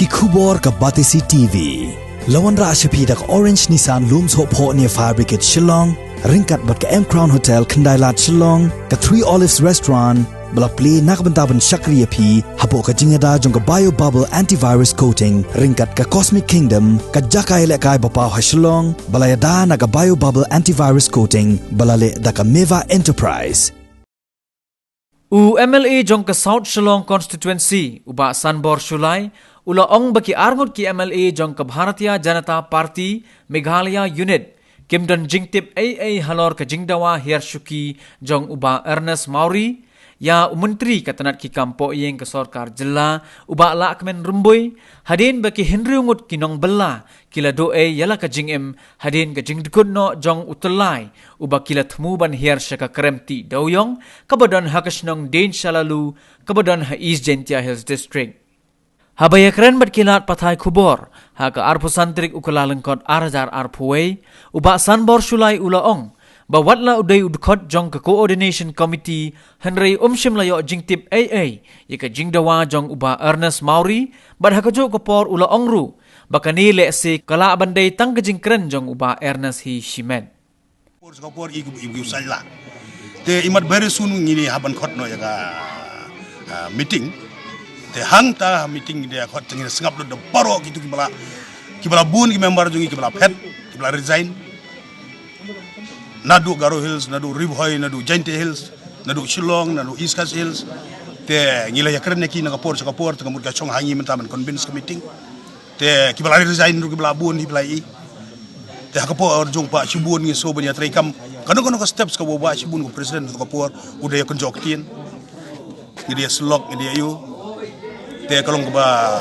ki khubor ka Batisi TV. Lawan ra ashapi dak Orange Nissan Looms Hope Ho near Fire Brigade Shillong, ringkat bat ka M Crown Hotel Kendailat Shillong, ka Three Olives Restaurant, bala play nakbentaban Shakriya P, hapo ka Jingdawa jong ka Bio Bubble Antivirus Coating, ringkat ka Cosmic Kingdom, ka Jakai lekai bapaw ha Shillong, bala yada na ka Bio Bubble Antivirus Coating, bala le da ka Meva Enterprise. U MLA jong ka South Shillong constituency uba Sanbor Shulai ula ong baki arngot ki MLA jong ka Bharatiya Janata Party Meghalaya Unit Kimdon Jingtip Eiei halor ka Jingdawa Hiar Shuki jong uba Ernest Mauri ya Menteri katanat ki kampo yeng ka Sarkar Jilla uba Lahkmen Rymbui hadin baki hinriungut kinong bella kila doe yala ka Ngim hadin ka Jingdkun no jong utelai uba kila thmuban Hiar syaka kremti dawyong kabadon hakasnong den shalalu kabadon ha East Jentia Hills District habaya kren bat kilat pathai khubor ha ka arpusantrik ukalalengkot arzar arpuwei uba Sanbor Shulai ulaong bawatla uday udkot jong ka coordination committee henry umshim layo Jingtip Eiei yaka Jingdawa jong uba Ernest Mauri bad hakajo kapor ula ongru bakani le se kala bandai tang kajingkren jong uba Ernest hi shimen kapor igu sala te imat very soon ngini haban khot no yaka meeting te hangta meeting dia khot ngini sengap do baro gitu kibala bun ki member jongi kibala pet kibala resign nadu Garo Hills, nadu Rymbui, nadu Jingtip Hills, nadu Shillong, nadu East Coast Hills. Te ngila ya keren neki nakapor sakapor te kamut gachong hangi mentaman convince meeting. Te kibala resign ru kibala bun hiplai. Te hakapor jong pa sibun ngi so banya traikam. Kano ka steps ka bawa sibun ko president kapor udah ya konjoktin. Ngi dia slok ngi dia yu. Te kalong ba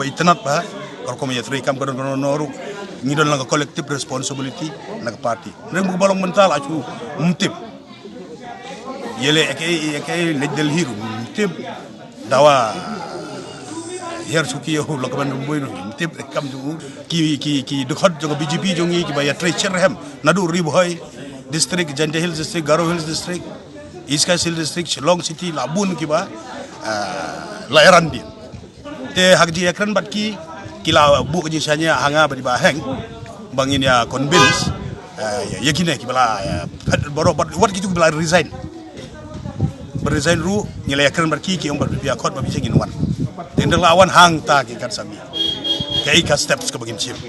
internet ba. Kalau kami ya traikam kano noru ngidon lang collective responsibility ng party. Nang magbalong mental acu umtip. Yele ekay ledel hiru umtip dawa Hiar Shuki yo Lahkmen Rymbui umtip kam ju ki dekhot jong BJP jongi ki baya treacher hem nadu Rymbui district Jingtip Hills district Garo Hills district East Coast Hills district Shillong city labun ki ba layaran din. Te hakji ekran bat ki kila bu kejisanya hanga beri baheng bangin ya convince yakin kibala baru wat gitu kibala resign ru nilai akran berki ki yang berbia kot babi singin wan tendang lawan hang ta ki kan sami kai ka steps ke bagin chim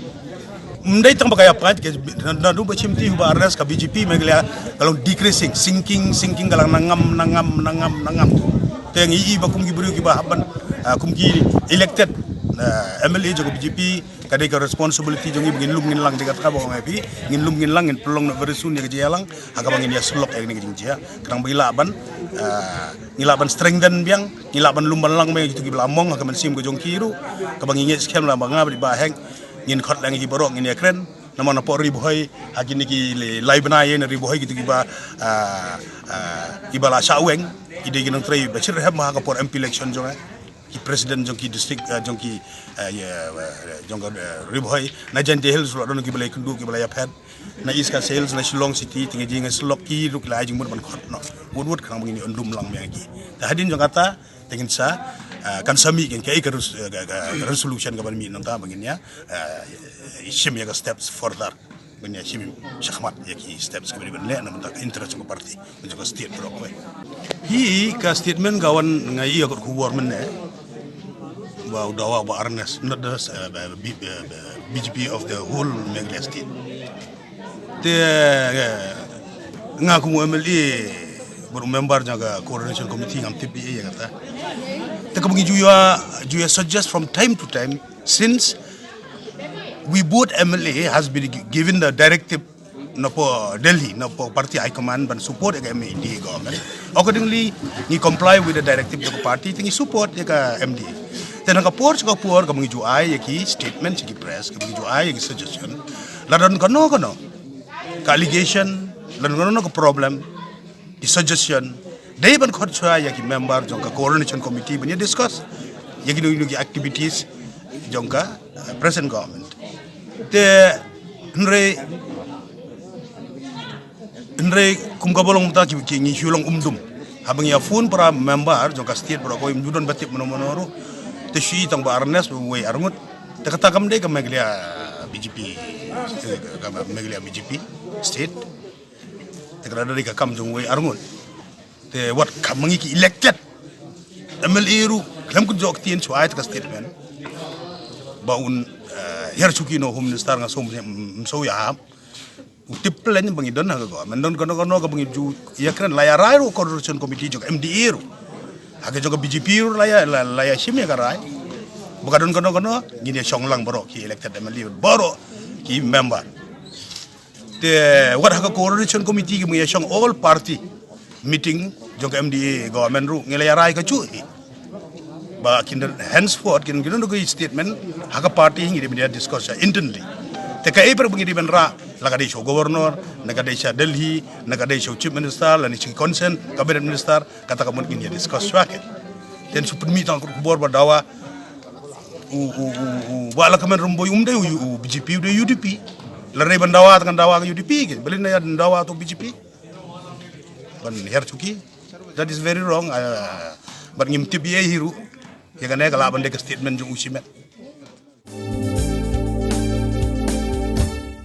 mendai tang bagaya pat ke nadu bachim ti ba arrest ka BJP meglia kalau decreasing sinking galang nangam teng ii bakum ki buru ki ba haban kum ki elected MLA jogo BJP kadai ka responsibility jongi bingin lum ngin lang dekat ka bang MP ngin lum ngin lang ngin pelong na very soon ya jalang aga bangin ya slok ya ngin jia kerang bilaban ngilaban strengthen biang ngilaban lumban lang me gitu gilamong aga mensim go jongkiru ka bangin scam la banga di baheng ngin khot lang gi borok ngin ya kren nama na por Rymbui agini ki live na ye na Rymbui gitu giba ibala saweng ide ginang trei bachir hem ma ka por MP election jonga ki president jongki district jongki jong Rymbui na Jingtip Hills lo don ki balai kundu ki balai pet na East Coast Hills na Shillong city tingi jinga slok ki luk la jing mun khot no wud kan mangini ondum lang mengi ta hadin jong kata tingin sa kan sami kan kai ka resolution ka ban mi nang ta bangin ya shim ya steps further banya shim shakhmat ya ki steps ka ban le na mentak interest ko party menjaga state bro ko hi ka statement gawan ngai ya ko kuwar men ba dawa ba Ernest not the BJP of the whole Meghalaya state te ngaku MLA baru member jaga coordination committee ngam TPA ya kata te kabangi juya suggest from time to time since we both MLA has been given the directive napo Delhi napo party high command ban support ya MD government accordingly ni comply with the directive of the party tingi support ya ka MD tenang kapor ka mengiju ai ki statement ki press ka mengiju ai ki suggestion ladan kono ka allegation ladan kono ka problem ki suggestion dai ban khot chwa ya ki member jong ka coordination committee ban discuss ya ki no activities jong ka present government te Nre kum ka bolong ta ki ngi hulong umdum habang ya phone para member jong ka state para ko imdon batip mono te shi tang ba arnes we arngut te kata kam de kam meglia BJP kam meglia BJP state te kada dari ka kam jong we arngut te wat kam mangi ki elected MLA ru lam ku jok tien chu ait ka statement ba un Hiar Shuki no home minister nga so ya utip plan bangi don ha go men don kono ka bangi ju ya kren la ya rai ro coordination committee jok MDA ru ha ke jok BJP ru la ya shime ka rai buka don kono gini songlang boro ki elected MLA boro ki member te wat ha coordination committee ki mu ya song all party meeting jok MDA government ru ngela ya rai ka chu ba kinder henceforth kin no go statement haka party hingi dia discuss intently te ka eper bungi di benra laga de show governor naga de sha Delhi naga de show chief minister la ni chi concern cabinet minister kata ka mun kin dia discuss wake ten su pun meeting ko bor ba dawa wa Lahkmen Rymbui umde BJP de UDP la re ban dawa kan dawa UDP ke belin ya dawa to BJP ban Hiar Shuki that is very wrong but Ngim tip ye hiru ya kan kala ban de statement jung usimet